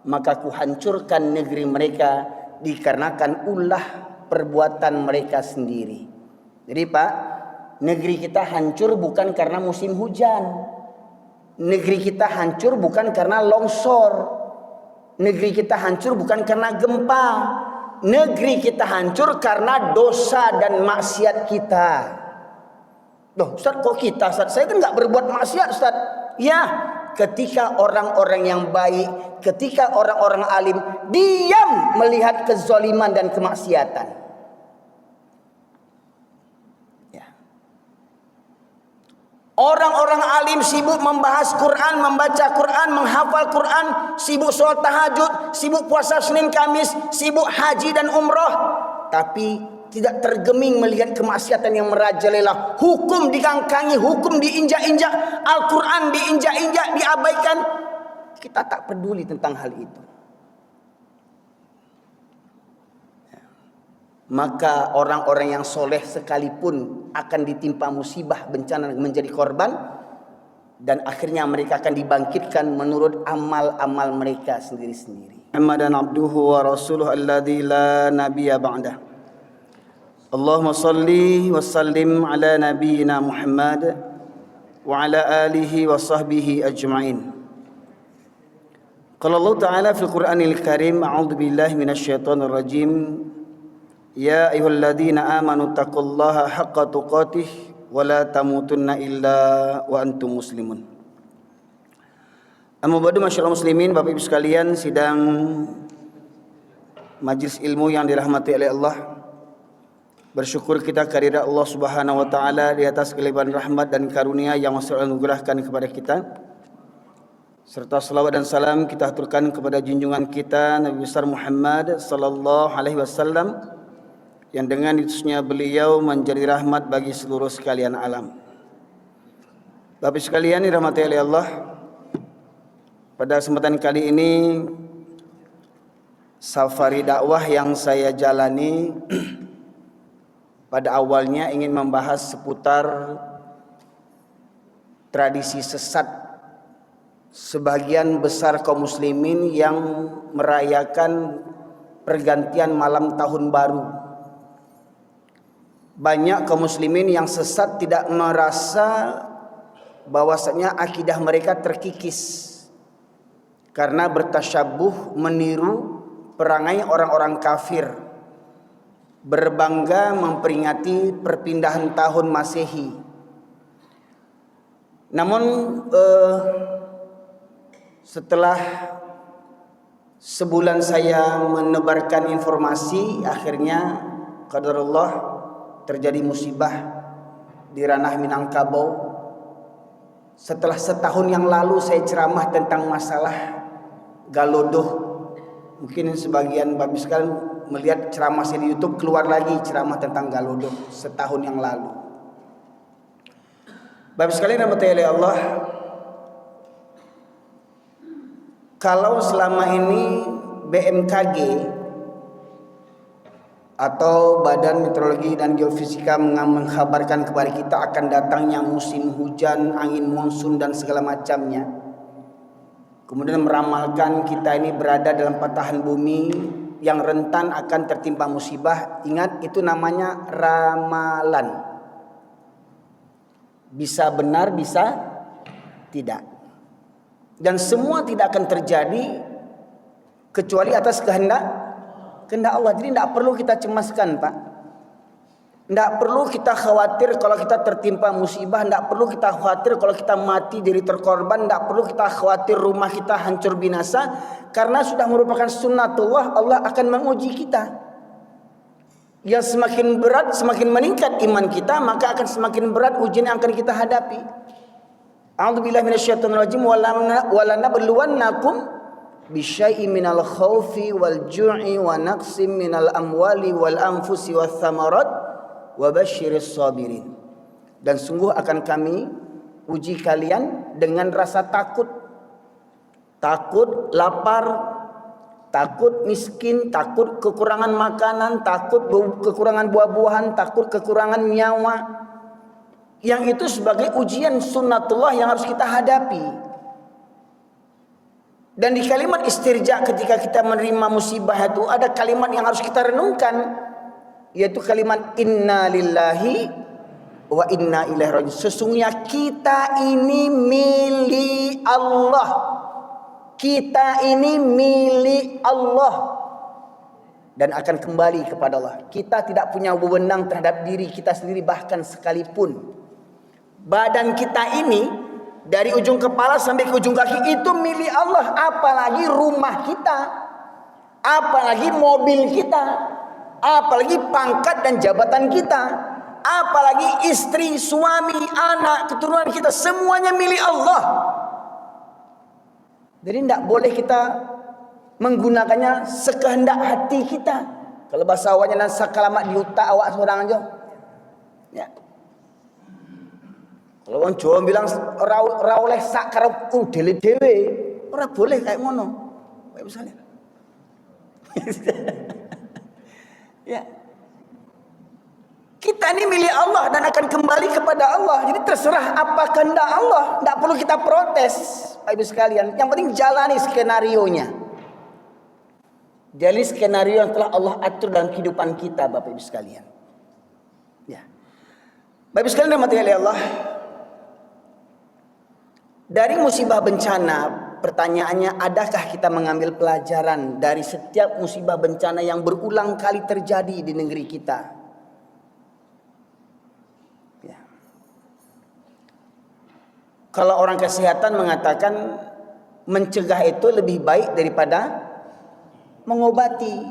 maka kuhancurkan negeri mereka dikarenakan ulah perbuatan mereka sendiri. Jadi Pak, negeri kita hancur bukan karena musim hujan. Negeri kita hancur bukan karena longsor. Negeri kita hancur bukan karena gempa. Negeri kita hancur karena dosa dan maksiat kita. Loh Ustaz, kok kita Ustaz? Saya kan gak berbuat maksiat Ustaz. Ya, ketika orang-orang yang baik, ketika orang-orang alim diam melihat kezaliman dan kemaksiatan. Ya. Orang-orang alim sibuk membahas Quran, membaca Quran, menghafal Quran, sibuk sholat tahajud, sibuk puasa Senin Kamis, sibuk haji dan umroh, tapi tidak tergeming melihat kemaksiatan yang merajalela. Hukum dikangkangi, hukum diinjak-injak, Al-Quran diinjak-injak, diabaikan. Kita tak peduli tentang hal itu. Maka orang-orang yang soleh sekalipun akan ditimpa musibah, bencana, menjadi korban, dan akhirnya mereka akan dibangkitkan menurut amal-amal mereka sendiri-sendiri. Muhammadan abduhu wa rasuluhu alladzi la nabiyya ba'dah. Allahumma salli wa sallim ala nabiyyina Muhammad wa ala alihi wa sahbihi ajma'in. Qala Allah Ta'ala fil Qur'anil Karim, a'udzu billahi minasyaitonir rajim. Ya ayyuhalladzina amanu taqullaha haqqa tuqatih wa la tamutunna illa wa antum muslimun. Amma ba'du, masyaallah muslimin, Bapak Ibu sekalian, sidang majlis ilmu yang dirahmati oleh Allah. Bersyukur kita kehadirat Allah Subhanahu wa taala di atas kelimpahan rahmat dan karunia yang selalu anugerahkan kepada kita. Serta salawat dan salam kita aturkan kepada junjungan kita Nabi besar Muhammad sallallahu alaihi wasallam, yang dengan diutusnya beliau menjadi rahmat bagi seluruh sekalian alam. Bapak sekalian dirahmati oleh Allah, pada kesempatan kali ini safari dakwah yang saya jalani pada awalnya ingin membahas seputar tradisi sesat sebagian besar kaum muslimin yang merayakan pergantian malam tahun baru. Banyak kaum muslimin yang sesat tidak merasa bahwasanya akidah mereka terkikis karena bertasyabuh meniru perangai orang-orang kafir, berbangga memperingati perpindahan tahun Masehi. Namun setelah sebulan saya menebarkan informasi, akhirnya qadarullah terjadi musibah di ranah Minangkabau. Setelah setahun yang lalu saya ceramah tentang masalah Galodoh. Mungkin sebagian bapak sekalian melihat ceramah saya di YouTube, keluar lagi ceramah tentang Galodoh setahun yang lalu. Bapak sekalian rahmati oleh Allah, kalau selama ini BMKG atau Badan Meteorologi dan Geofisika mengkabarkan kepada kita akan datangnya musim hujan, angin monsun dan segala macamnya, kemudian meramalkan kita ini berada dalam patahan bumi yang rentan akan tertimpa musibah. Ingat, itu namanya ramalan. Bisa benar, bisa tidak. Dan semua tidak akan terjadi kecuali atas kehendak Allah. Jadi tidak perlu kita cemaskan, Pak. Tidak perlu kita khawatir kalau kita tertimpa musibah. Tidak perlu kita khawatir kalau kita mati jadi terkorban. Tidak perlu kita khawatir rumah kita hancur binasa. Karena sudah merupakan sunnatullah, Allah akan menguji kita. Yang semakin berat, semakin meningkat iman kita, maka akan semakin berat ujian yang akan kita hadapi. A'udzubillahi minasyaitonirrajim. Walanabluwannakum bisyai'in minal khaufi wal ju'i wa naqsim minal amwali wal anfusi wath thamarat wa basyiris sabirin. Dan sungguh akan kami uji kalian dengan rasa takut. Takut lapar, takut miskin, takut kekurangan makanan, takut kekurangan buah-buahan, takut kekurangan nyawa. Yang itu sebagai ujian sunnatullah yang harus kita hadapi. Dan di kalimat istirja ketika kita menerima musibah itu ada kalimat yang harus kita renungkan, yaitu kalimat inna lillahi wa inna ilaihi raji'un. Sesungguhnya kita ini milik Allah. Kita ini milik Allah dan akan kembali kepada Allah. Kita tidak punya wewenang terhadap diri kita sendiri, bahkan sekalipun badan kita ini dari ujung kepala sampai ke ujung kaki itu milik Allah. Apalagi rumah kita, apalagi mobil kita, apalagi pangkat dan jabatan kita, apalagi istri, suami, anak, keturunan kita, semuanya milik Allah. Jadi tidak boleh kita menggunakannya sekehendak hati kita. Kalau bahasa awaknya sakalamat diutak awak seorang aja. Ya. Kalau orang Jawa bilang ora oleh sak karep dhewe, ora boleh kayak ngono. Kayak misalnya. Ya. Kita ini milik Allah dan akan kembali kepada Allah. Jadi terserah apa kehendak Allah, tidak perlu kita protes, Bapak Ibu sekalian. Yang penting jalani skenarionya. Jalani skenario yang telah Allah atur dalam kehidupan kita, Bapak Ibu sekalian. Ya. Bapak Ibu sekalian, rahmati Allah. Dari musibah bencana, pertanyaannya, adakah kita mengambil pelajaran dari setiap musibah bencana yang berulang kali terjadi di negeri kita? Ya. Kalau orang kesehatan mengatakan mencegah itu lebih baik daripada mengobati.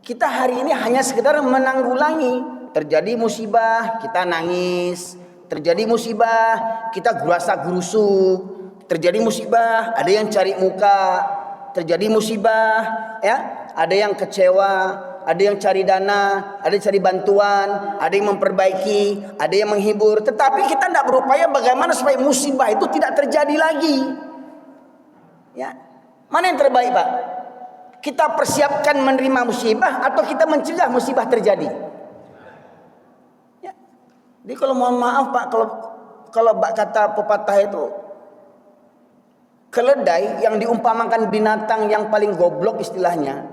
Kita hari ini hanya sekedar menanggulangi. Terjadi musibah, kita nangis. Terjadi musibah, kita gerasa gerusuk. Terjadi musibah, ada yang cari muka. Terjadi musibah, ya, ada yang kecewa, ada yang cari dana, ada yang cari bantuan, ada yang memperbaiki, ada yang menghibur. Tetapi kita tidak berupaya bagaimana supaya musibah itu tidak terjadi lagi. Ya, mana yang terbaik, Pak? Kita persiapkan menerima musibah atau kita mencegah musibah terjadi? Jadi kalau mohon maaf Pak, kalau kata pepatah itu, keledai yang diumpamakan binatang yang paling goblok istilahnya,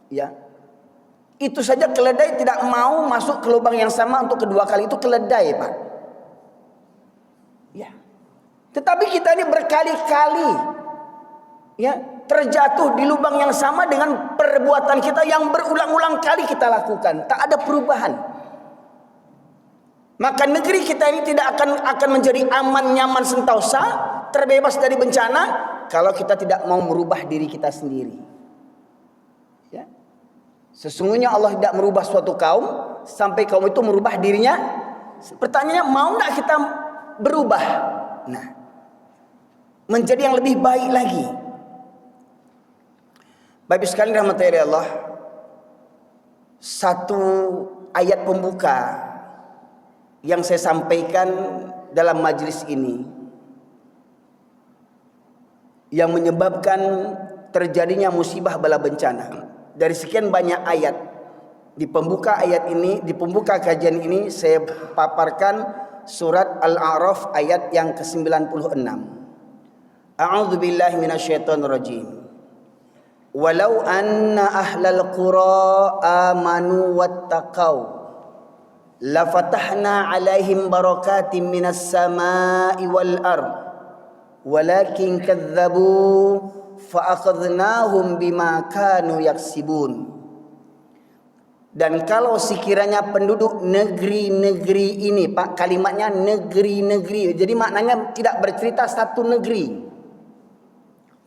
ya, itu saja keledai tidak mau masuk ke lubang yang sama untuk kedua kali. Itu keledai, Pak. Ya. Tetapi kita ini berkali-kali, ya, terjatuh di lubang yang sama dengan perbuatan kita yang berulang-ulang kali kita lakukan. Tak ada perubahan. Maka negeri kita ini tidak akan menjadi aman, nyaman, sentosa, terbebas dari bencana kalau kita tidak mau merubah diri kita sendiri. Ya. Sesungguhnya Allah tidak merubah suatu kaum sampai kaum itu merubah dirinya. Pertanyaannya, mau nggak kita berubah? Nah, menjadi yang lebih baik lagi. Bapak sekalian rahmatullahi Allah, satu ayat pembuka yang saya sampaikan dalam majelis ini yang menyebabkan terjadinya musibah bala bencana. Dari sekian banyak ayat, di pembuka ayat ini, di pembuka kajian ini saya paparkan surat Al-A'raf ayat yang ke-96. A'udzu billahi minasyaitonir rajim. Walau anna ahlal qura amanu wattaqau la fatahna alaihim barakatim minas samai wal ard walakin kadzabu fa akhadnahum bima kanu yaksibun. Dan kalau sekiranya penduduk negeri-negeri ini, Pak, kalimatnya negeri-negeri, jadi maknanya tidak bercerita satu negeri.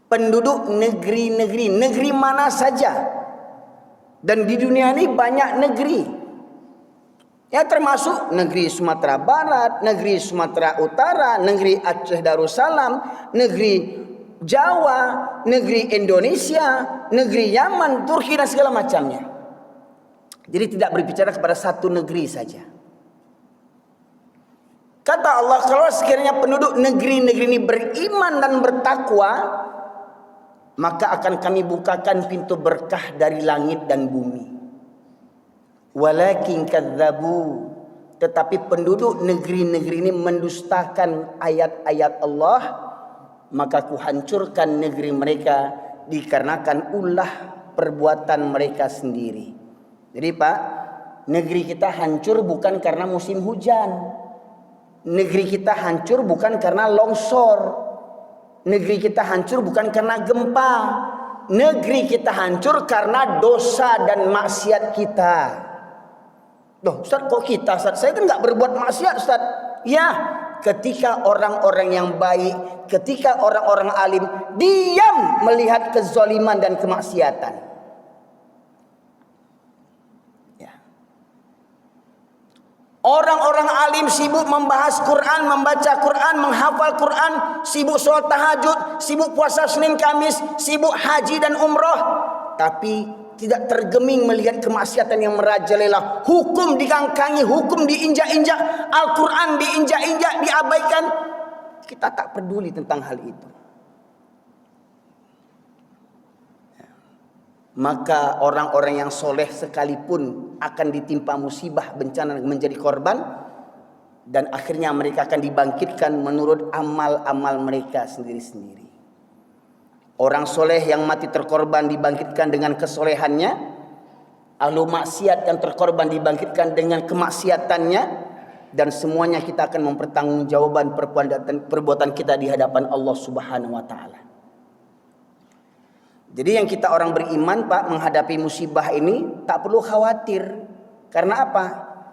Penduduk negeri-negeri, negeri mana saja. Dan di dunia ini banyak negeri. Ya, termasuk negeri Sumatera Barat, negeri Sumatera Utara, negeri Aceh Darussalam, negeri Jawa, negeri Indonesia, negeri Yaman, Turki dan segala macamnya. Jadi tidak berbicara kepada satu negeri saja. Kata Allah, kalau sekiranya penduduk negeri-negeri ini beriman dan bertakwa, maka akan kami bukakan pintu berkah dari langit dan bumi. Walakin kadzabu, tetapi penduduk negeri-negeri ini mendustakan ayat-ayat Allah. maka kuhancurkan negeri mereka dikarenakan ulah perbuatan mereka sendiri. Jadi Pak, negeri kita hancur bukan karena musim hujan. Negeri kita hancur bukan karena longsor. Negeri kita hancur bukan karena gempa. Negeri kita hancur karena dosa dan maksiat kita. Loh Ustaz, kok kita Ustaz? Saya kan gak berbuat maksiat Ustaz. Ya, ketika orang-orang yang baik, ketika orang-orang alim diam melihat kezaliman dan kemaksiatan. Ya. Orang-orang alim sibuk membahas Quran, membaca Quran, menghafal Quran, sibuk sholat tahajud, sibuk puasa Senin Kamis, sibuk haji dan umroh, tapi tidak tergeming melihat kemaksiatan yang merajalela. Hukum dikangkangi, hukum diinjak-injak, Al-Quran diinjak-injak, diabaikan. Kita tak peduli tentang hal itu. Maka orang-orang yang soleh sekalipun akan ditimpa musibah, bencana, menjadi korban, dan akhirnya mereka akan dibangkitkan menurut amal-amal mereka sendiri-sendiri. Orang soleh yang mati terkorban dibangkitkan dengan kesolehannya. Ahlu maksiat yang terkorban dibangkitkan dengan kemaksiatannya. Dan semuanya kita akan mempertanggungjawabkan perbuatan kita di hadapan Allah Subhanahu wa ta'ala. Jadi yang kita orang beriman Pak, menghadapi musibah ini tak perlu khawatir. Karena apa?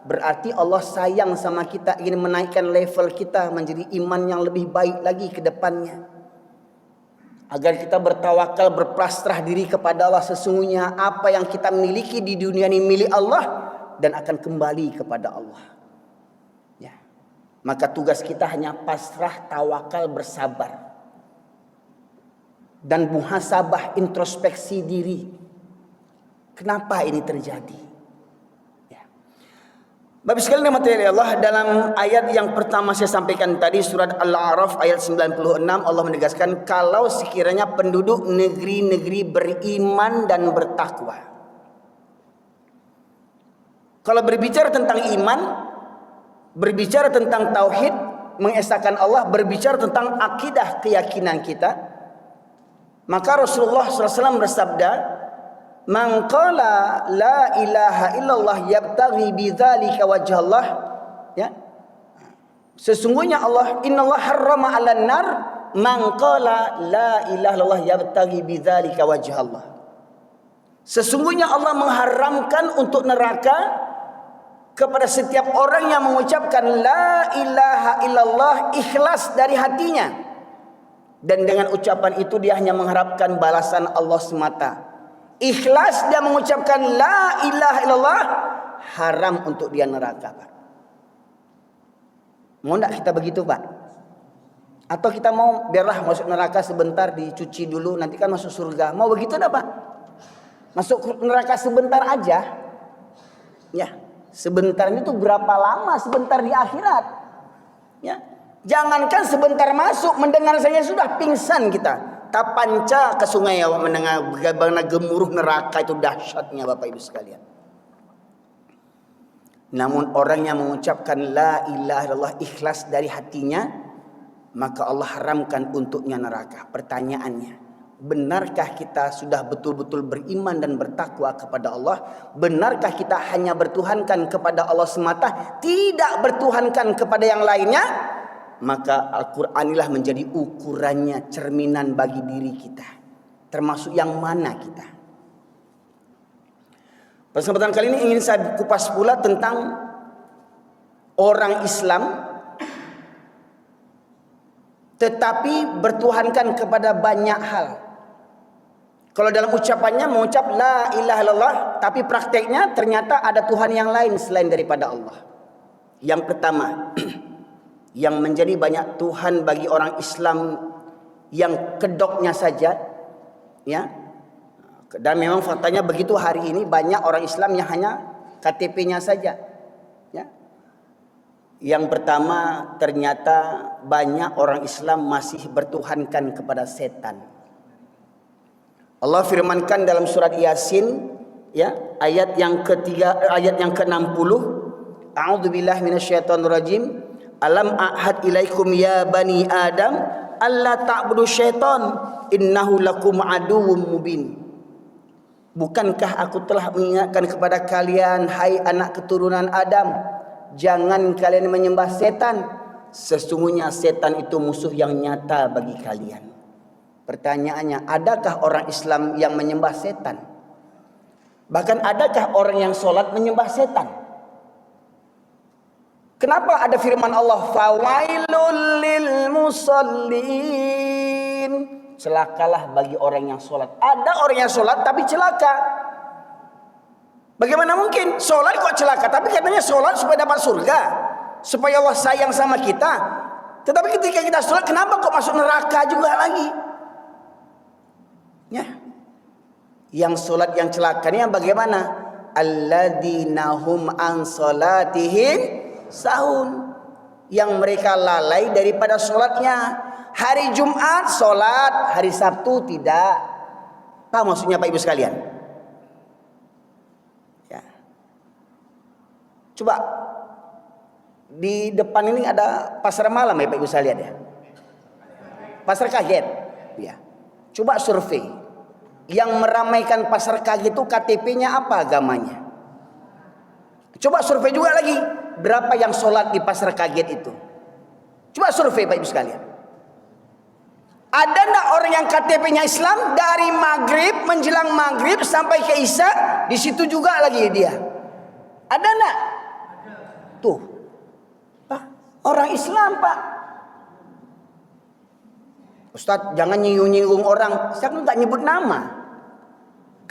Berarti Allah sayang sama kita, ingin menaikkan level kita menjadi iman yang lebih baik lagi ke depannya. Agar kita bertawakal, berpasrah diri kepada Allah. Sesungguhnya apa yang kita miliki di dunia ini milik Allah dan akan kembali kepada Allah. Ya. Maka tugas kita hanya pasrah, tawakal, bersabar. Dan muhasabah, introspeksi diri. Kenapa ini terjadi? Bapak sekalian materi Allah, dalam ayat yang pertama saya sampaikan tadi, surat Al-A'raf ayat 96, Allah menegaskan kalau sekiranya penduduk negeri-negeri beriman dan bertakwa. Kalau berbicara tentang iman, berbicara tentang tauhid, mengesahkan Allah, berbicara tentang akidah keyakinan kita, maka Rasulullah SAW bersabda, man qala la ilaha illallah yabtaghi bidzalika wajhallah, ya, sesungguhnya Allah innallaha harrama 'alan nar man qala la ilaha illallah yabtaghi bidzalika wajhallah. Sesungguhnya Allah mengharamkan untuk neraka kepada setiap orang yang mengucapkan la ilaha illallah ikhlas dari hatinya, dan dengan ucapan itu dia hanya mengharapkan balasan Allah semata. Ikhlas dia mengucapkan la ilaha illallah, haram untuk dia neraka, Pak. Mau enggak kita begitu, Pak? Atau kita mau biarlah masuk neraka sebentar, dicuci dulu, nanti kan masuk surga. Mau begitu enggak, Pak? Masuk neraka sebentar aja. Ya, sebentar itu berapa lama sebentar di akhirat? Ya. Jangankan sebentar masuk, mendengar saja sudah pingsan kita. Tapanca ke sungai awak mendengar bagaimana gemuruh neraka itu dahsyatnya Bapak Ibu sekalian. Namun orang yang mengucapkan la ilaha illallah ikhlas dari hatinya, maka Allah haramkan untuknya neraka. Pertanyaannya, benarkah kita sudah betul-betul beriman dan bertakwa kepada Allah? Benarkah kita hanya bertuhankan kepada Allah semata, tidak bertuhankan kepada yang lainnya? Maka Al-Quran inilah menjadi ukurannya, cerminan bagi diri kita. Termasuk yang mana kita. Pada kesempatan kali ini ingin saya kupas pula tentang orang Islam tetapi bertuhankan kepada banyak hal. Kalau dalam ucapannya mengucap la ilaha illallah, tapi prakteknya ternyata ada Tuhan yang lain selain daripada Allah. Yang pertama, yang menjadi banyak Tuhan bagi orang Islam yang kedoknya saja, ya. Dan memang faktanya begitu, hari ini banyak orang Islam yang hanya KTP-nya saja, ya. Yang pertama, ternyata banyak orang Islam masih bertuhankan kepada setan. Allah firmankan dalam surat Yasin, ya, ayat yang ketiga, ayat yang ke-60, A'udzubillahi minasyaitonirrajim. Alam a'had ilaikum ya bani Adam alla ta'budu syaitan innahu lakum aduwwum mubin. Bukankah aku telah mengingatkan kepada kalian, hai anak keturunan Adam, jangan kalian menyembah setan. Sesungguhnya setan itu musuh yang nyata bagi kalian. Pertanyaannya, adakah orang Islam yang menyembah setan? Bahkan adakah orang yang sholat menyembah setan? Kenapa ada firman Allah, fawailul lil musallin, celakalah bagi orang yang sholat. Ada orang yang sholat tapi celaka. Bagaimana mungkin sholat kok celaka? Tapi katanya sholat supaya dapat surga, supaya Allah sayang sama kita. Tetapi ketika kita sholat, kenapa kok masuk neraka juga lagi? Ya, yang sholat yang celaka ini yang bagaimana? Alladzina hum an sholatihim sahun, yang mereka lalai daripada sholatnya. Hari Jumat sholat, hari Sabtu tidak. Apa maksudnya Pak Ibu sekalian? Ya. Coba di depan ini ada pasar malam ya Pak Ibu sekalian ya. Pasar kaget. Ya. Coba survei. Yang meramaikan pasar kaget itu KTP-nya apa agamanya? Coba survei juga lagi. Berapa yang sholat di pasar kaget itu? Coba survei Pak Ibu sekalian. Ada enggak orang yang KTP-nya Islam dari maghrib menjelang maghrib sampai ke Isya di situ juga lagi dia? Ada enggak? Tuh, Pak, orang Islam Pak. Ustadz jangan nyinggung-nyinggung orang. Saya kan nggak nyebut nama.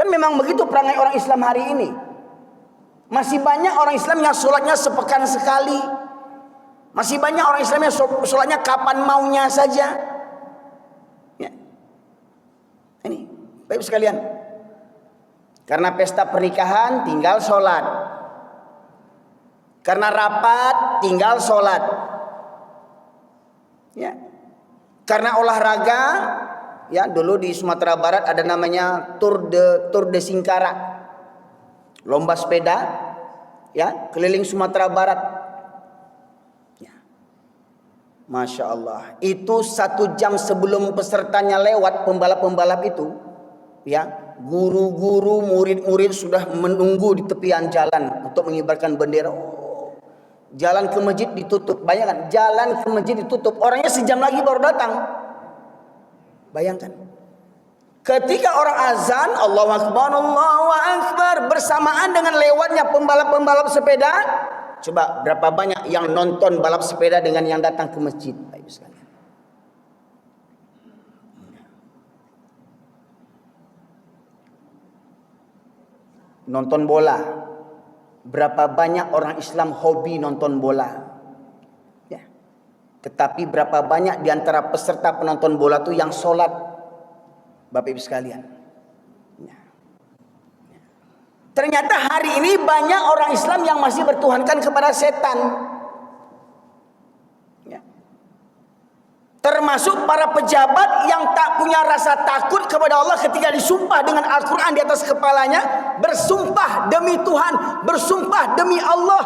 Kan memang begitu perangai orang Islam hari ini. Masih banyak orang Islam yang sholatnya sepekan sekali. Masih banyak orang Islam yang sholatnya kapan maunya saja. Ya. Ini, Bapak Ibu sekalian. Karena pesta pernikahan tinggal sholat. Karena rapat tinggal sholat. Ya. Karena olahraga, ya dulu di Sumatera Barat ada namanya Tour de Singkara. Lomba sepeda, ya keliling Sumatera Barat. Ya. Masya Allah. Itu 1 jam sebelum pesertanya lewat, pembalap-pembalap itu, ya guru-guru, murid-murid sudah menunggu di tepian jalan untuk mengibarkan bendera. Oh, jalan ke masjid ditutup. Bayangkan, jalan ke masjid ditutup. Orangnya sejam lagi baru datang. Bayangkan. Ketika orang azan, Allahu Akbar, Allahu Akbar, bersamaan dengan lewatnya pembalap-pembalap sepeda, coba berapa banyak yang nonton balap sepeda dengan yang datang ke masjid, Pak Ibu sekalian. Nonton bola, berapa banyak orang Islam hobi nonton bola. Ya. Tetapi berapa banyak di antara peserta penonton bola itu yang sholat, Bapak Ibu sekalian. Ya. Ya. Ternyata hari ini banyak orang Islam yang masih bertuhankan kepada setan. Ya. Termasuk para pejabat yang tak punya rasa takut kepada Allah ketika disumpah dengan Al-Quran di atas kepalanya. Bersumpah demi Tuhan, bersumpah demi Allah,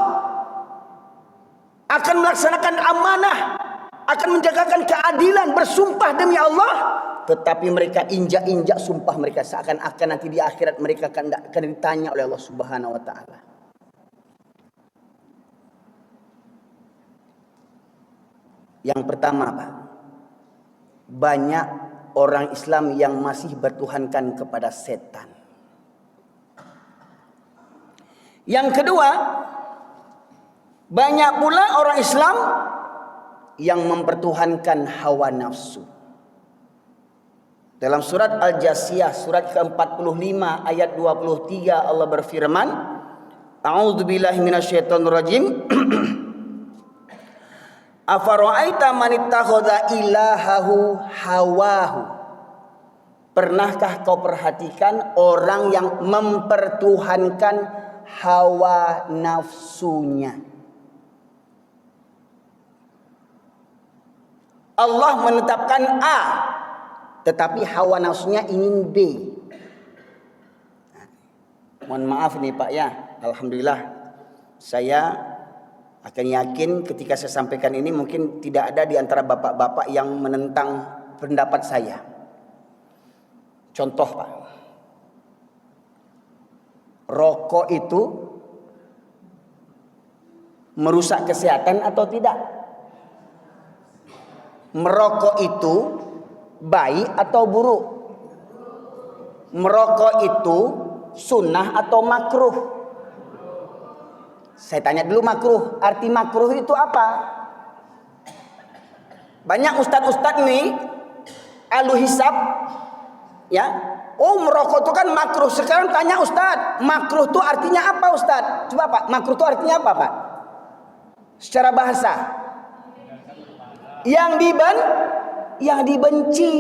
akan melaksanakan amanah, akan menjagakan keadilan, bersumpah demi Allah. Tetapi mereka injak-injak sumpah mereka, seakan-akan nanti di akhirat mereka akan ditanya oleh Allah Subhanahu wa taala. Yang pertama, Pak, banyak orang Islam yang masih bertuhankan kepada setan. Yang kedua, banyak pula orang Islam yang mempertuhankan hawa nafsu. Dalam surat Al-Jasiyah, surat ke-45 ayat 23, Allah berfirman, A'udzubillahi minasyaitonirrajim. Afara'aita man ittakhadha ilahahu hawahu. Pernahkah kau perhatikan orang yang mempertuhankan hawa nafsunya? Allah menetapkan A, tetapi hawa nafsunya ingin B. Mohon maaf nih Pak ya, alhamdulillah saya Akan yakin ketika saya sampaikan ini mungkin tidak ada di antara bapak-bapak yang menentang pendapat saya. Contoh Pak, rokok itu merusak kesehatan atau tidak? Merokok itu baik atau buruk? Merokok itu sunnah atau makruh? Saya tanya dulu makruh. Arti makruh itu apa? Banyak ustadz-ustadz nih ahlu hisab, ya. Oh merokok itu kan makruh. Sekarang tanya ustadz, makruh itu artinya apa ustadz? Coba Pak, makruh itu artinya apa Pak? Secara bahasa. Yang dibenci.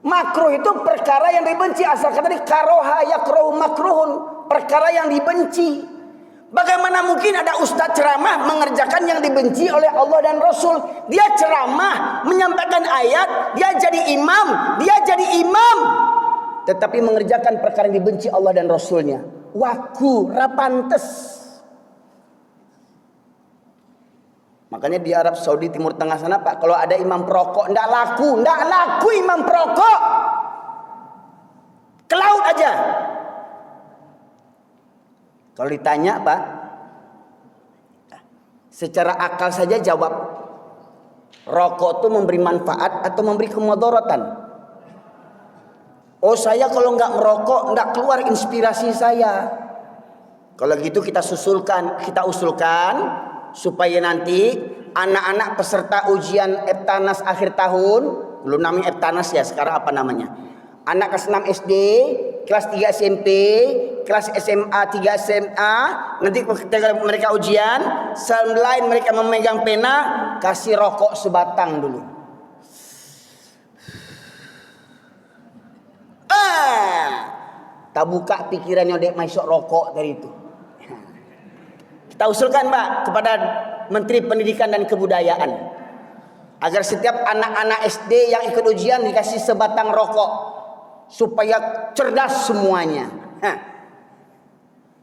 Makruh itu perkara yang dibenci. Asal kata dari karoha yakrohu makruhun, perkara yang dibenci. Bagaimana mungkin ada ustadz ceramah mengerjakan yang dibenci oleh Allah dan Rasul? Dia ceramah, menyampaikan ayat, dia jadi imam, tetapi mengerjakan perkara yang dibenci Allah dan Rasulnya. Waku rapantes. Makanya di Arab Saudi Timur Tengah sana Pak, kalau ada imam perokok, ndak laku imam perokok. Ke laut aja. Kalau ditanya Pak, secara akal saja jawab, rokok itu memberi manfaat atau memberi kemudaratan? Oh saya kalau nggak merokok, nggak keluar inspirasi saya. Kalau gitu kita usulkan supaya nanti anak-anak peserta ujian Eptanas akhir tahun, belum namanya Eptanas ya, sekarang apa namanya? Anak kelas 6 SD, kelas 3 SMP, kelas SMA 3 SMA, nanti ketika mereka ujian, selain mereka memegang pena, kasih rokok sebatang dulu. Tak buka pikirannya dek masuk rokok dari itu. Kita usulkan Pak kepada Menteri Pendidikan dan Kebudayaan agar setiap anak-anak SD yang ikut ujian dikasih sebatang rokok supaya cerdas semuanya.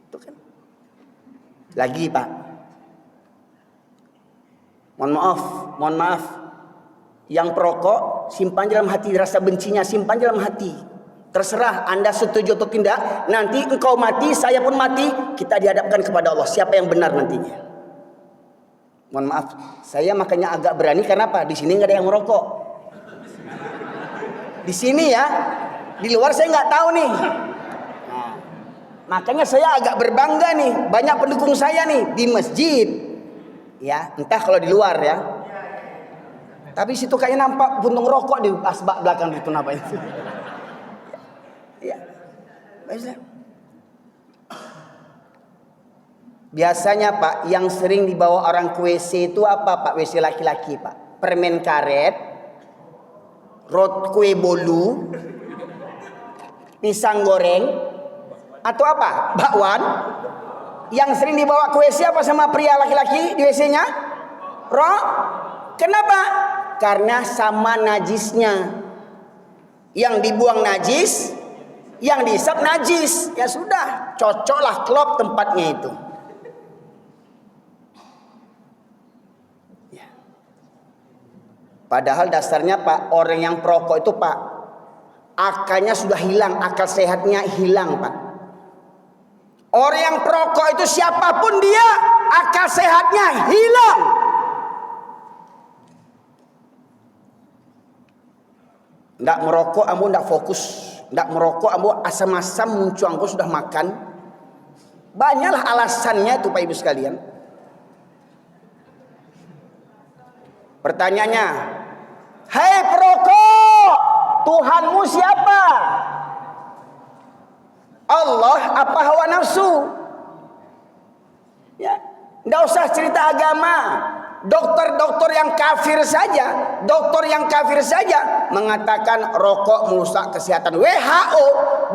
Itu kan. Lagi Pak, mohon maaf, yang perokok simpan dalam hati, rasa bencinya simpan dalam hati. Terserah Anda setuju atau tidak. Nanti engkau mati, saya pun mati, kita dihadapkan kepada Allah. Siapa yang benar nantinya? Mohon maaf, saya makanya agak berani karena apa? Di sini nggak ada yang merokok. Di sini ya, di luar saya nggak tahu nih. Nah, makanya saya agak berbangga nih, banyak pendukung saya nih di masjid. Ya, entah kalau di luar ya. Tapi situ kayaknya nampak puntung rokok di asbak belakang itu apa itu. Ya. Biasanya Pak, yang sering dibawa orang ke WC itu apa Pak? WC laki-laki Pak, permen karet, kue bolu, pisang goreng, atau apa? Bakwan. Yang sering dibawa ke WC apa sama pria laki-laki di WC-nya? Kenapa? Karena sama najisnya. Yang dibuang najis, yang dihisap najis. Ya sudah, cocoklah klop tempatnya itu. Ya. Padahal dasarnya Pak, orang yang perokok itu Pak, akalnya sudah hilang, akal sehatnya hilang Pak. Orang yang perokok itu siapapun dia, akal sehatnya hilang. Ndak merokok ambo ndak fokus, ndak merokok ambo asam-asam muncul ambo sudah makan. Banyaklah alasannya itu Pak Ibu sekalian. Pertanyaannya, hei perokok, Tuhanmu siapa? Allah apa hawa nafsu? Ya, ndak usah cerita agama. Dokter-dokter yang kafir saja mengatakan rokok merusak kesehatan. WHO,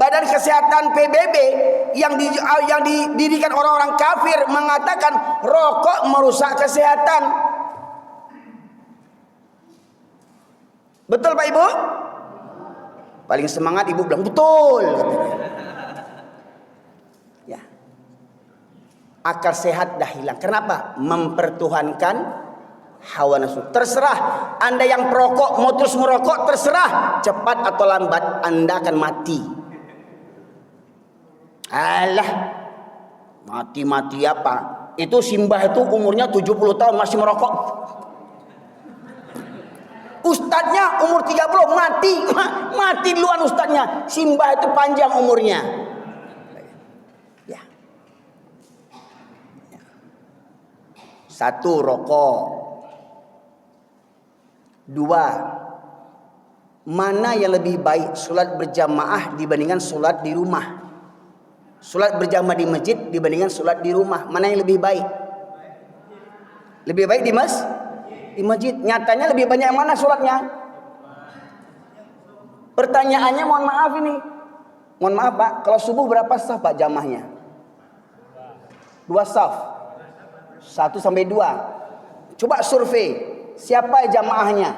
Badan Kesehatan PBB yang didirikan orang-orang kafir mengatakan rokok merusak kesehatan. Betul Pak Ibu? Paling semangat Ibu bilang betul katanya. Ya. akal sehat dah hilang. Kenapa? Mempertuhankan hawa nafsu. Terserah Anda yang perokok mau terus merokok, terserah, cepat atau lambat Anda akan mati. Alah, mati-mati apa? Itu Simbah itu umurnya 70 tahun masih merokok. Ustadznya umur 30 mati duluan ustadznya. Simbah itu panjang umurnya. Ya. Satu, rokok. Dua, mana yang lebih baik, sholat berjamaah dibandingkan sholat di rumah? Sholat berjamaah di masjid dibandingkan sholat di rumah, mana yang lebih baik? Lebih baik di masjid. Nyatanya lebih banyak yang mana sholatnya? Pertanyaannya mohon maaf ini. Mohon maaf Pak, kalau subuh berapa saf Pak jamahnya? 2 saf. 1 sampai 2. Coba survei, siapa jamaahnya?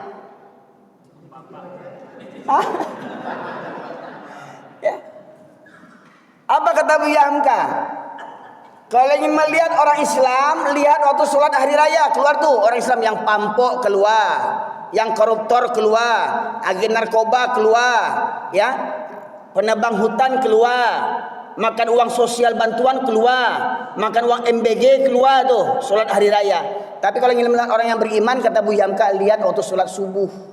Ya. Apa kata Bu Hamka? Kalau ingin melihat orang Islam, lihat waktu sholat hari raya, keluar tuh orang Islam yang pampok keluar, yang koruptor keluar, agen narkoba keluar, ya, penebang hutan keluar, makan uang sosial bantuan keluar, makan uang MBG keluar tuh sholat hari raya. Tapi kalau ingin melihat orang yang beriman, kata Bu Hamka, lihat waktu sholat subuh.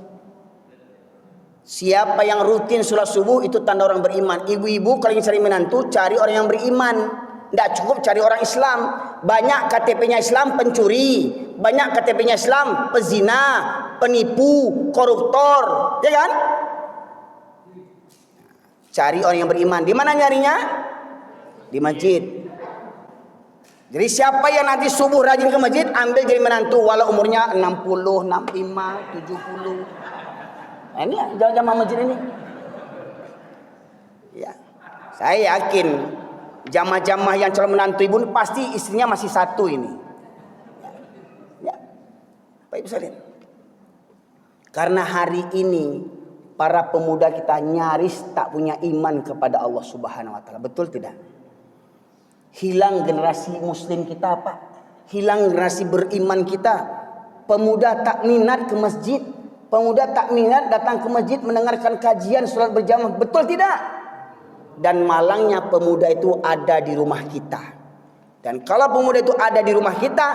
Siapa yang rutin sholat subuh itu tanda orang beriman. Ibu-ibu kalau ingin cari menantu, cari orang yang beriman. Tidak cukup cari orang Islam. Banyak KTP-nya Islam pencuri, banyak KTP-nya Islam pezina, penipu, koruptor, ya kan? Cari orang yang beriman. Di mana nyarinya? Di masjid. Jadi siapa yang nanti subuh rajin ke masjid, ambil jadi menantu walau umurnya 60, 65, 70. Nah, ini jamaah masjid ini. Ya. Saya yakin jamaah-jamaah yang calon menantu ibu pasti istrinya masih satu ini. Ya. Pak Ibu sekalian. Karena hari ini para pemuda kita nyaris tak punya iman kepada Allah Subhanahu wa taala. Betul tidak? Hilang generasi muslim kita, Pak. Hilang generasi beriman kita. Pemuda tak minat ke masjid. Pemuda tak minat datang ke masjid mendengarkan kajian sholat berjamaah. Betul tidak? Dan malangnya pemuda itu ada di rumah kita. Dan kalau pemuda itu ada di rumah kita,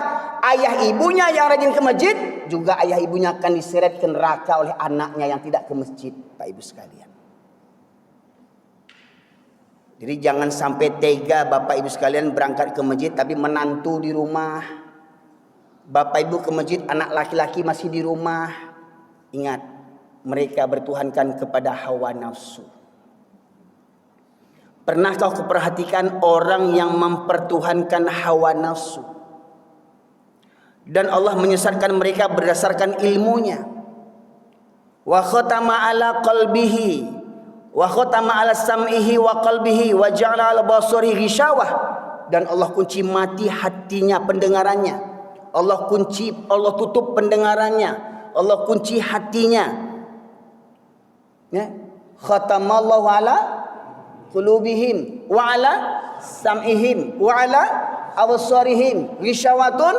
ayah ibunya yang rajin ke masjid, juga ayah ibunya akan diseret ke neraka oleh anaknya yang tidak ke masjid, Pak Ibu sekalian. Jadi jangan sampai tega Bapak Ibu sekalian berangkat ke masjid tapi menantu di rumah. Bapak Ibu ke masjid, anak laki-laki masih di rumah. Ingat, mereka bertuhankan kepada hawa nafsu. Pernah kau perhatikan orang yang mempertuhankan hawa nafsu dan Allah menyesatkan mereka berdasarkan ilmunya. Wa khatama ala qalbihi wa khatama ala sam'ihi wa qalbihi wa ja'ala ala basarihi ghishawah, dan Allah kunci mati hatinya, pendengarannya. Allah tutup pendengarannya, Allah kunci hatinya. Ya, khatamallahu ala qulubihim wa ala sam'ihim wa ala absarihim ghisyawatun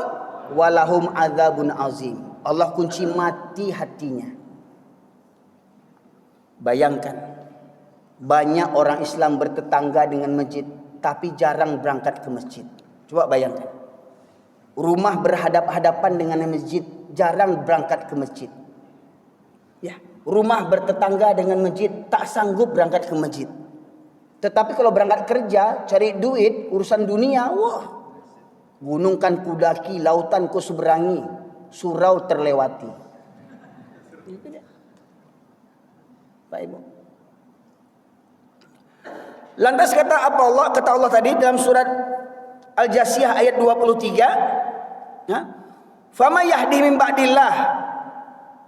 walahum adzabun azim. Allah kunci mati hatinya. Bayangkan, banyak orang Islam bertetangga dengan masjid tapi jarang berangkat ke masjid. Coba bayangkan, rumah berhadap-hadapan dengan masjid, jarang berangkat ke masjid. Ya, rumah bertetangga dengan masjid, tak sanggup berangkat ke masjid. Tetapi kalau berangkat kerja, cari duit, urusan dunia, wah, gunung kan kudaki, lautan ku seberangi, surau terlewati. Pak Ibu. Lantas kata Allah tadi dalam surat Al-Jasiyah ayat 23, ya, fama yahdi min ba'dillah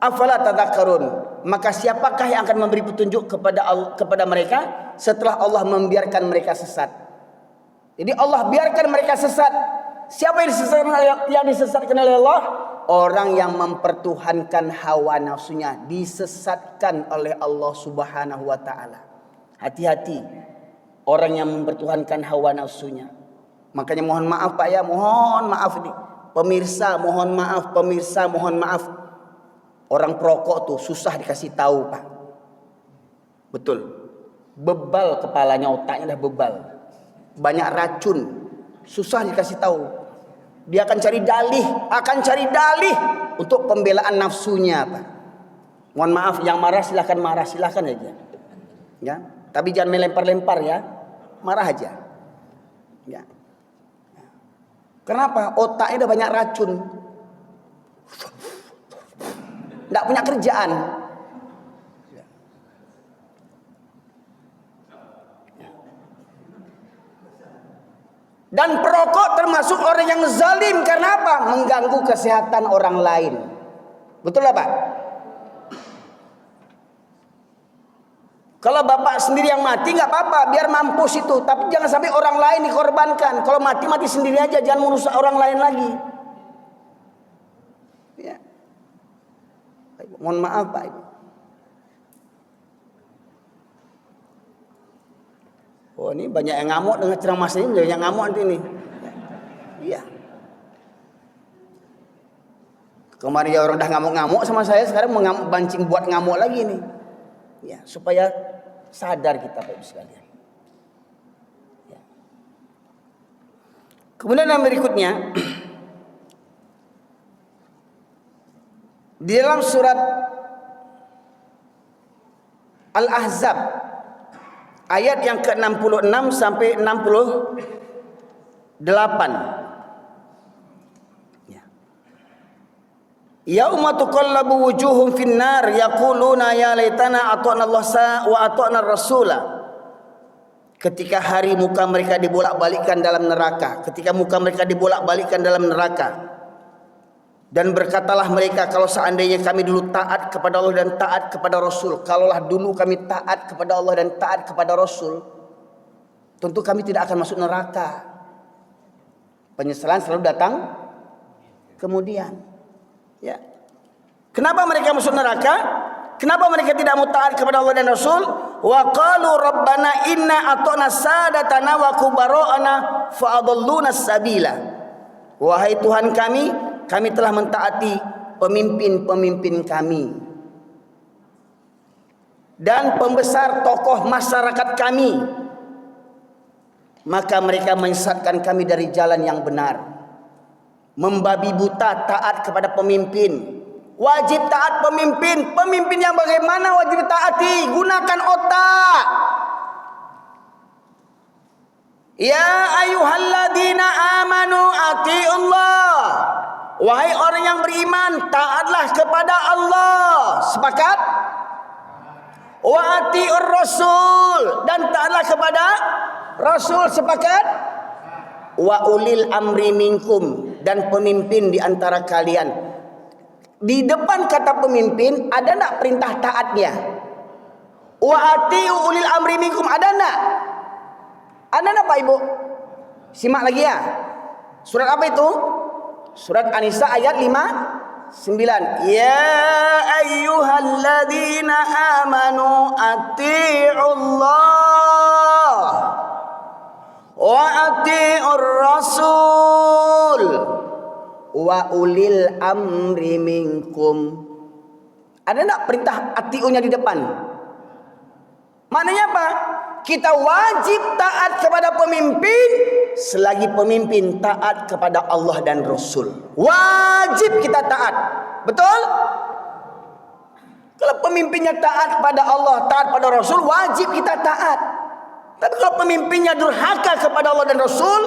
afala tadhakkarun. Maka siapakah yang akan memberi petunjuk kepada mereka setelah Allah membiarkan mereka sesat? Jadi Allah biarkan mereka sesat. Siapa yang disesatkan oleh Allah? Orang yang mempertuhankan hawa nafsunya, disesatkan oleh Allah Subhanahu wa taala. Hati-hati orang yang mempertuhankan hawa nafsunya. Makanya mohon maaf Pak ya, mohon maaf nih. Pemirsa mohon maaf, pemirsa mohon maaf. Orang perokok tuh susah dikasih tahu Pak. Betul. Bebal kepalanya, otaknya dah bebal. Banyak racun. Susah dikasih tahu. Dia akan cari dalih untuk pembelaan nafsunya Pak. Mohon maaf, yang marah silahkan aja. Ya, tapi jangan melempar-lempar ya. Marah aja. Ya. Kenapa? Otaknya udah banyak racun. Tidak punya kerjaan. Dan perokok termasuk orang yang zalim. Karena apa? Mengganggu kesehatan orang lain. Betul lah Pak? Kalau bapak sendiri yang mati nggak apa-apa, biar mampus itu. Tapi jangan sampai orang lain dikorbankan. Kalau mati sendiri aja, jangan merusak orang lain lagi. Ya. Mohon maaf Pak Ibu. Oh ini banyak yang ngamuk dengan ceramah ini, banyak ngamuk nanti nih. Iya. Kemarin ya orang dah ngamuk-ngamuk sama saya, sekarang bancing buat ngamuk lagi nih. Ya, supaya sadar kita Bapak Ibu sekalian. Ya. Kemudian yang berikutnya di dalam surat Al-Ahzab ayat yang ke-66 sampai 68. Yauma tuqallabu wujuhum finnar yaquluna ya laitana ata'na Allah wa ata'na rasula. Ketika hari muka mereka dibolak-balikkan dalam neraka, ketika muka mereka dibolak-balikkan dalam neraka, dan berkatalah mereka, kalau seandainya kami dulu taat kepada Allah dan taat kepada Rasul, kalaulah dulu kami taat kepada Allah dan taat kepada Rasul, tentu kami tidak akan masuk neraka. Penyesalan selalu datang kemudian. Ya. Kenapa mereka masuk neraka? Kenapa mereka tidak mau taat kepada Allah dan Rasul? Wa qalu rabbana inna ata'na sadatana wa kubara'ana fa adalluna sabila. Wahai Tuhan kami telah mentaati pemimpin-pemimpin kami dan pembesar tokoh masyarakat kami, maka mereka menyesatkan kami dari jalan yang benar. Membabi buta taat kepada pemimpin. Wajib taat pemimpin. Pemimpin yang bagaimana wajib taati? Gunakan otak. Ya ayyuhalladzina amanu atiiullah. Wahai orang yang beriman, taatlah kepada Allah. Sepakat? Wa atiur rasul, dan taatlah kepada Rasul. Sepakat? Wa ulil amri minkum, dan pemimpin di antara kalian. Di depan kata pemimpin ada enggak perintah taatnya? Wa atiu ulil amri minkum, ada enggak? Ada enggak Pak Ibu? Simak lagi ya. Surat apa itu? Surat An-Nisa ayat 59. Ya ayyuhalladzina amanu atiiullah wa atiur rasul wa ulil amri minkum. Ada enggak perintah atiunya di depan? Maknanya apa? Kita wajib taat kepada pemimpin selagi pemimpin taat kepada Allah dan Rasul. Wajib kita taat. Betul? Kalau pemimpinnya taat kepada Allah, taat pada Rasul, wajib kita taat. Tapi kalau pemimpinnya durhaka kepada Allah dan Rasul,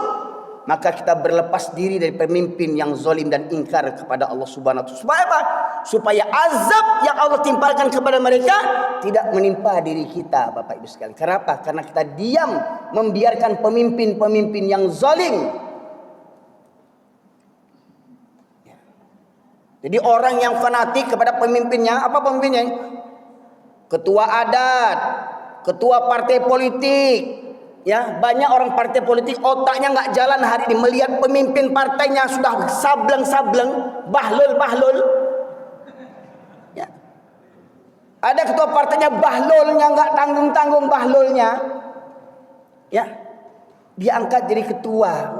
maka kita berlepas diri dari pemimpin yang zalim dan ingkar kepada Allah Subhanahu wa taala. Supaya apa? Supaya azab yang Allah timpakan kepada mereka tidak menimpa diri kita, Bapak Ibu sekalian. Kenapa? Karena kita diam membiarkan pemimpin-pemimpin yang zalim. Jadi orang yang fanatik kepada pemimpinnya, apa pemimpinnya? Ketua adat, ketua partai politik. Ya, banyak orang partai politik otaknya nggak jalan hari ini, melihat pemimpin partainya sudah sableng-sableng, bahlul. Ya. Ada ketua partainya bahlulnya nggak tanggung-tanggung bahlulnya. Ya. Dia angkat jadi ketua.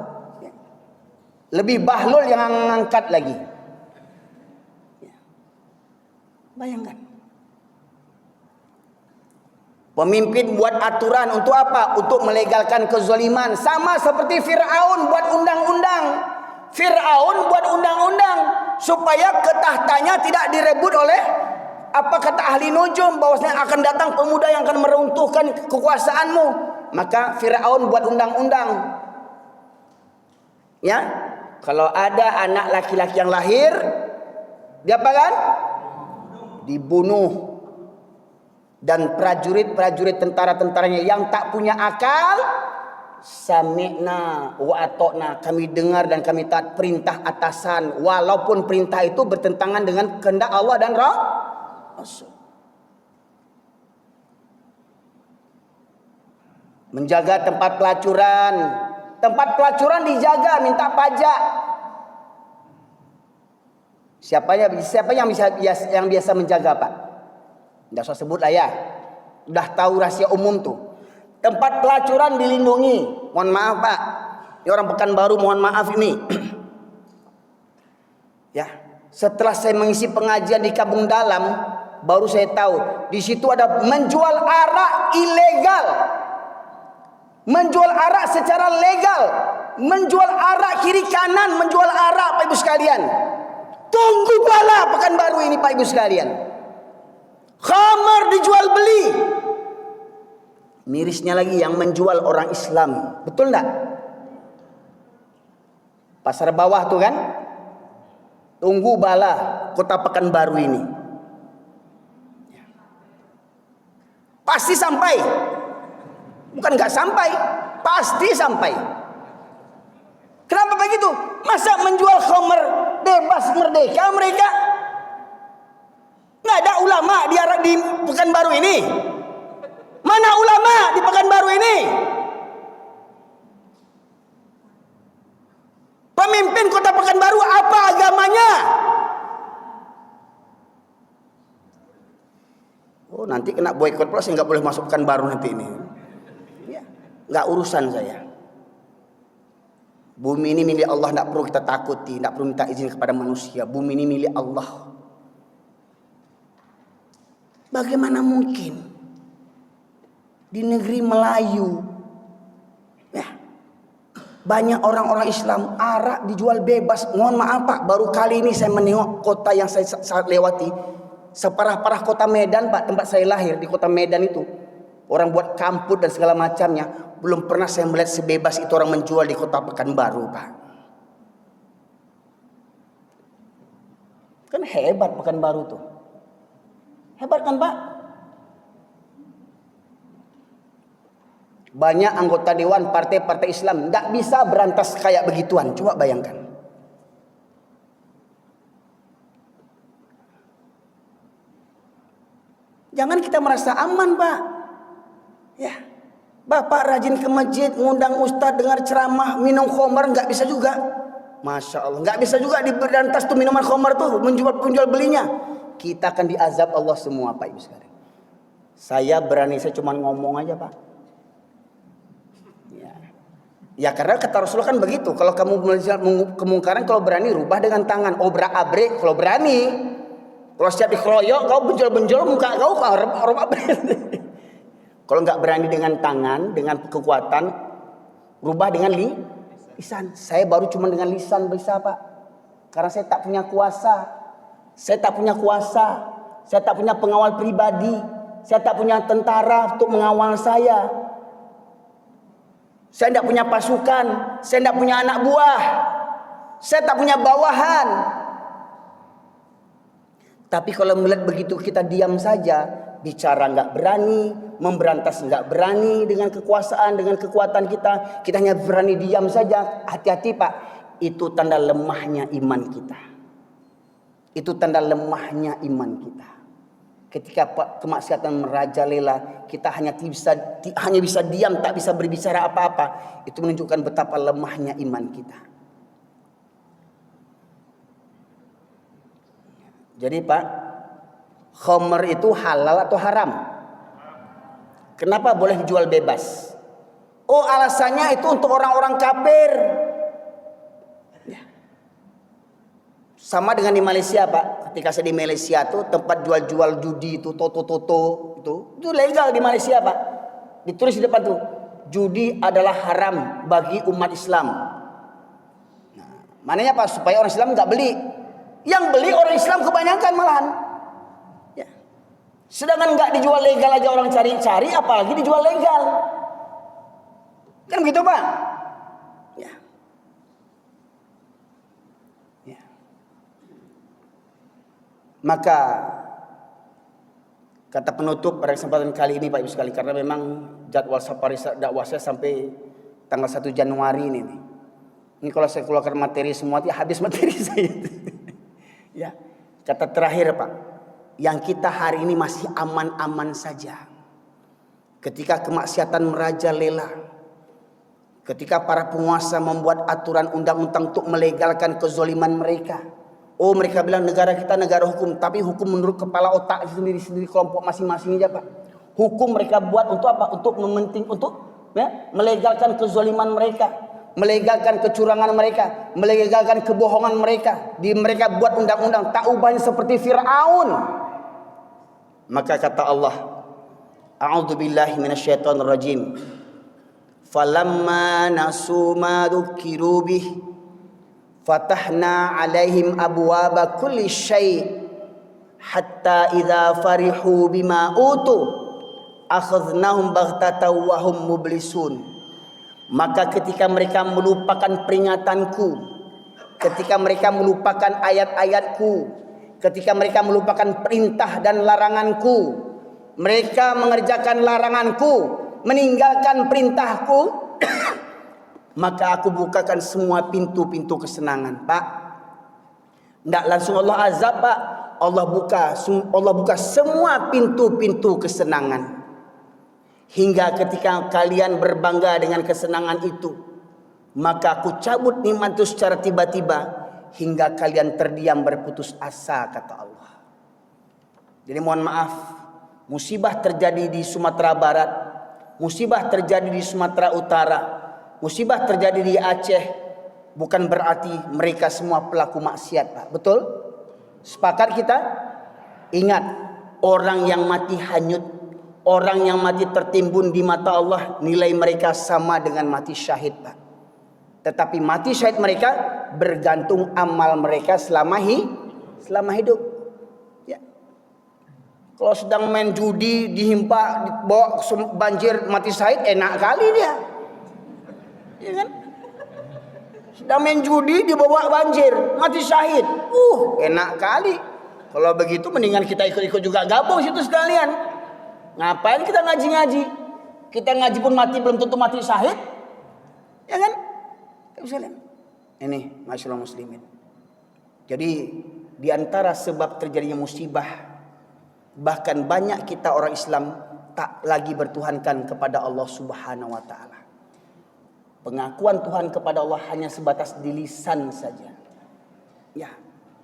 Lebih bahlul yang ngangkat lagi. Bayangkan. Pemimpin buat aturan untuk apa? Untuk melegalkan kezaliman. Sama seperti Fir'aun buat undang-undang. Fir'aun buat undang-undang supaya ketahtanya tidak direbut oleh apa kata ahli nujum, bahwasanya akan datang pemuda yang akan meruntuhkan kekuasaanmu. Maka Fir'aun buat undang-undang. Ya, kalau ada anak laki-laki yang lahir, dia apa kan? Dibunuh. Dan prajurit-prajurit tentara-tentaranya yang tak punya akal, sami'na wa ata'na, kami dengar dan kami taat perintah atasan, walaupun perintah itu bertentangan dengan kehendak Allah dan Rasul. Menjaga tempat pelacuran. Tempat pelacuran dijaga, minta pajak. Siapa yang biasa menjaga, Pak? Tidak usah sebut lah ya. Udah tahu rahasia umum tuh. Tempat pelacuran dilindungi. Mohon maaf, Pak. Ini orang Pekanbaru, mohon maaf ini. Ya, setelah saya mengisi pengajian di Kampung Dalam, baru saya tahu di situ ada menjual arak ilegal. Menjual arak secara legal. Menjual arak kiri kanan, menjual arak, Pak Ibu sekalian. Tunggu bala Pekanbaru ini, Pak Ibu sekalian. Khamar dijual beli. Mirisnya lagi yang menjual orang Islam. Betul enggak? Pasar bawah tuh kan? Tunggu bala kota Pekanbaru ini. Pasti sampai. Bukan enggak sampai, pasti sampai. Kenapa begitu? Masa menjual khamar bebas merdeka mereka? Nggak ada ulama di Pekanbaru ini. Mana ulama di Pekanbaru ini? Pemimpin kota Pekanbaru apa agamanya? Oh, nanti kena boykot plus, nggak boleh masuk Pekanbaru nanti ini. Ya, nggak urusan saya. Bumi ini milik Allah, nggak perlu kita takuti, nggak perlu minta izin kepada manusia. Bumi ini milik Allah. Bagaimana mungkin di negeri Melayu, ya, banyak orang-orang Islam arak dijual bebas. Mohon maaf Pak, baru kali ini saya menengok kota yang saya lewati, separah-parah kota Medan Pak, tempat saya lahir di kota Medan itu. Orang buat kampus dan segala macamnya. Belum pernah saya melihat sebebas itu orang menjual di kota Pekanbaru Pak. Kan hebat Pekanbaru tuh. Hebat kan Pak? Banyak anggota dewan partai-partai Islam nggak bisa berantas kayak begituan. Coba bayangkan. Jangan kita merasa aman Pak. Ya, Bapak rajin ke masjid, ngundang ustadz, dengar ceramah, minum khamar nggak bisa juga. Masya Allah, nggak bisa juga diberantas tuh minuman khamar tuh, menjual belinya. Kita akan diazab Allah semua Pak Ibu sekalian. Saya berani, saya cuma ngomong aja Pak. Ya karena kata Rasulullah kan begitu. Kalau kamu melihat kemungkaran, kalau berani rubah dengan tangan. Obrak-abrik kalau berani. Kalau siap dikeroyok, kau benjol-benjol muka kau obrak-abrik. Kalau nggak berani dengan tangan, dengan kekuatan, rubah dengan lisan. Saya baru cuma dengan lisan bisa Pak. Karena saya tak punya kuasa. Saya tak punya kuasa, saya tak punya pengawal pribadi, saya tak punya tentara untuk mengawal saya. Saya tidak punya pasukan, saya tidak punya anak buah, saya tak punya bawahan. Tapi kalau melihat begitu kita diam saja, bicara nggak berani, memberantas nggak berani dengan kekuasaan, dengan kekuatan kita hanya berani diam saja. Hati-hati Pak, itu tanda lemahnya iman kita. Itu tanda lemahnya iman kita. Ketika kemaksiatan merajalela, kita hanya bisa diam, tak bisa berbicara apa-apa. Itu menunjukkan betapa lemahnya iman kita. Jadi Pak, khamar itu halal atau haram? Kenapa boleh dijual bebas? Oh, alasannya itu untuk orang-orang kafir. Ya. Sama dengan di Malaysia, Pak. Ketika saya di Malaysia tuh tempat jual-jual judi itu, toto-toto itu legal di Malaysia, Pak. Ditulis di depan tuh, judi adalah haram bagi umat Islam. Nah, mananya Pak, supaya orang Islam nggak beli. Yang beli orang Islam kebanyakan malahan. Ya. Sedangkan nggak dijual legal aja orang cari-cari, apalagi dijual legal. Kan begitu, Pak? Ya. Ya. Maka kata penutup pada kesempatan kali ini Pak Ibu sekali, karena memang jadwal safari dakwah saya sampai tanggal 1 Januari ini nih. Ini kalau saya keluarkan materi semua ya habis materi saya. Ya. Kata terakhir Pak, yang kita hari ini masih aman-aman saja. Ketika kemaksiatan merajalela, ketika para penguasa membuat aturan undang-undang untuk melegalkan kezoliman mereka. Oh, mereka bilang negara kita negara hukum, tapi hukum menurut kepala otak sendiri-sendiri kelompok masing-masing aja, Pak. Hukum mereka buat untuk apa? Untuk melegalkan kezoliman mereka, melegalkan kecurangan mereka, melegalkan kebohongan mereka. Mereka buat undang-undang tak ubahnya seperti Firaun. Maka kata Allah, A'udzubillahi minasyaitonir rajim. Falamma nasu ma dzukiru bih fatahna alaihim abwaba kulli syai' hatta idza farihu bima utu akhadnahum baghtatan wa hum mublisun. Maka ketika mereka melupakan peringatanku, ketika mereka melupakan ayat-ayatku, ketika mereka melupakan perintah dan laranganku, mereka mengerjakan laranganku, meninggalkan perintahku, maka aku bukakan semua pintu-pintu kesenangan, Pak. Tidak langsung Allah azab, Pak. Allah buka semua pintu-pintu kesenangan. Hingga ketika kalian berbangga dengan kesenangan itu, maka aku cabut nikmat itu secara tiba-tiba hingga kalian terdiam berputus asa, kata Allah. Jadi mohon maaf, musibah terjadi di Sumatera Barat, musibah terjadi di Sumatera Utara, musibah terjadi di Aceh, bukan berarti mereka semua pelaku maksiat, Pak. Betul? Sepakat kita? Ingat, orang yang mati hanyut, orang yang mati tertimbun di mata Allah, nilai mereka sama dengan mati syahid, Pak. Tetapi mati syahid mereka bergantung amal mereka selama hidup. Ya. Kalau sedang main judi, dihimpa, dibawa banjir, mati syahid, enak kali dia. Ya kan? Sedang main judi dibawa banjir, mati syahid. Enak kali. Kalau begitu mendingan kita ikut-ikut juga gabung situ sekalian. Ngapain kita ngaji-ngaji? Kita ngaji pun mati belum tentu mati syahid. Ya kan? Ini masyaallah muslimin. Jadi di antara sebab terjadinya musibah, bahkan banyak kita orang Islam tak lagi bertuhankan kepada Allah Subhanahu wa taala. Pengakuan Tuhan kepada Allah hanya sebatas di lisan saja. Ya,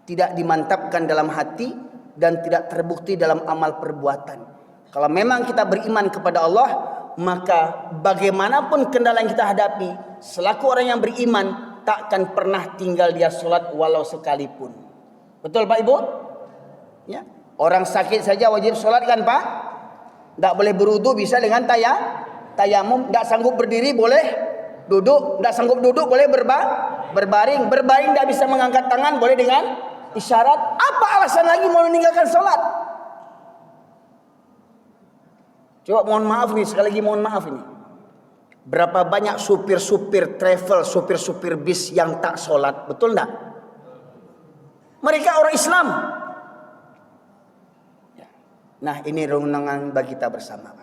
tidak dimantapkan dalam hati dan tidak terbukti dalam amal perbuatan. Kalau memang kita beriman kepada Allah, maka bagaimanapun kendala yang kita hadapi, selaku orang yang beriman takkan pernah tinggal dia sholat walau sekalipun. Betul Pak Ibu? Ya, orang sakit saja wajib sholat kan Pak? Tidak boleh berwudu bisa dengan tayamum. Tidak sanggup berdiri boleh duduk, tidak sanggup duduk boleh berbaring. Berbaring tidak bisa mengangkat tangan boleh dengan isyarat. Apa alasan lagi mau meninggalkan sholat? Coba mohon maaf nih, sekali lagi mohon maaf ini. Berapa banyak supir-supir travel, supir-supir bis yang tak sholat, betul enggak? Mereka orang Islam. Nah ini renungan bagi kita bersama.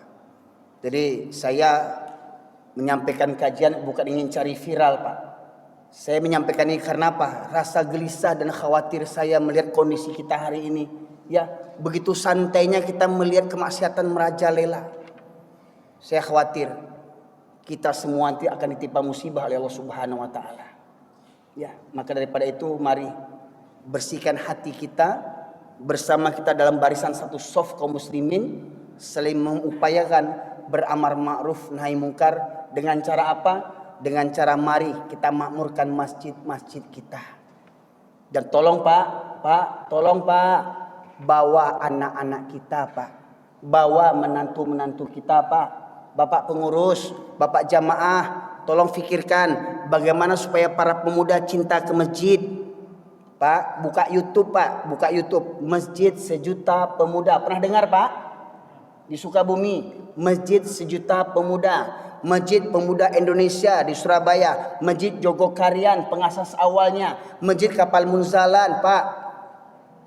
Jadi saya menyampaikan kajian bukan ingin cari viral Pak. Saya menyampaikan ini karena apa? Rasa gelisah dan khawatir saya melihat kondisi kita hari ini. Ya, begitu santainya kita melihat kemaksiatan merajalela. Saya khawatir kita semua nanti akan ditimpa musibah oleh Allah Subhanahu wa taala. Ya, maka daripada itu mari bersihkan hati kita bersama kita dalam barisan satu shaf kaum muslimin, saling mengupayakan beramar ma'ruf nahi mungkar. Dengan cara apa? Dengan cara mari kita makmurkan masjid-masjid kita. Dan tolong tolong Pak, bawa anak-anak kita Pak, bawa menantu-menantu kita Pak, Bapak pengurus, Bapak jamaah, tolong fikirkan bagaimana supaya para pemuda cinta ke masjid. Pak, buka YouTube Pak, buka YouTube, Masjid Sejuta Pemuda. Pernah dengar Pak? Di Sukabumi, Masjid Sejuta Pemuda. Masjid Pemuda Indonesia di Surabaya, Masjid Jogokarian pengasas awalnya, Masjid Kapal Munzalan Pak.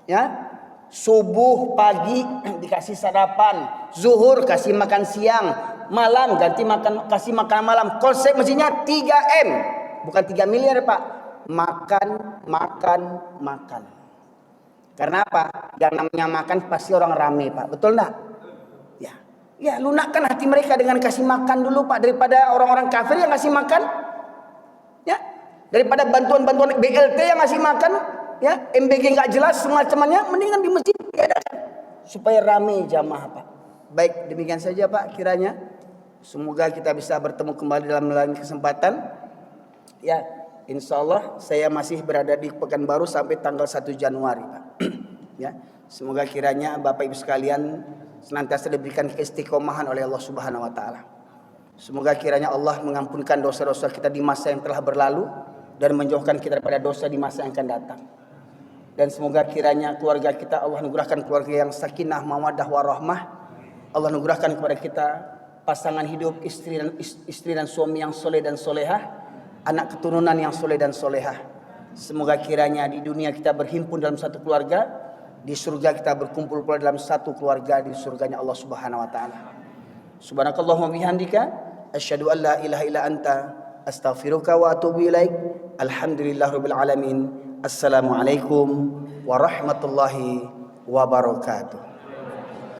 Ya, subuh pagi dikasih sarapan, zuhur kasih makan siang, malam kasih makan malam. Konsep masjidnya 3M, bukan 3 miliar Pak. Makan. Karena apa? Yang namanya makan pasti orang rame Pak, betul enggak? Ya, lunakkan hati mereka dengan kasih makan dulu Pak, daripada orang-orang kafir yang kasih makan. Ya, daripada bantuan-bantuan BLT yang ngasih makan, ya, MBG nggak jelas semacamnya, mendingan di masjid diadakan supaya ramai jamaah Pak. Baik, demikian saja Pak kiranya. Semoga kita bisa bertemu kembali dalam lain kesempatan. Ya, insya Allah saya masih berada di Pekanbaru sampai tanggal 1 Januari Pak. Ya, semoga kiranya Bapak Ibu sekalian senantiasa diberikan keistiqomahan oleh Allah Subhanahu wa taala. Semoga kiranya Allah mengampunkan dosa-dosa kita di masa yang telah berlalu dan menjauhkan kita daripada dosa di masa yang akan datang. Dan semoga kiranya keluarga kita Allah anugerahkan keluarga yang sakinah, mawaddah, warahmah. Allah anugerahkan kepada kita pasangan hidup istri dan suami yang soleh dan solehah, anak keturunan yang soleh dan solehah. Semoga kiranya di dunia kita berhimpun dalam satu keluarga, di surga kita berkumpul pula dalam satu keluarga di surganya Allah Subhanahu wa taala. Subhanakallahumma bihamdika asyhadu an la ilaha illa anta astaghfiruka wa atubu ilaik. Alhamdulillahirabbil alamin. Assalamualaikum warahmatullahi wabarakatuh.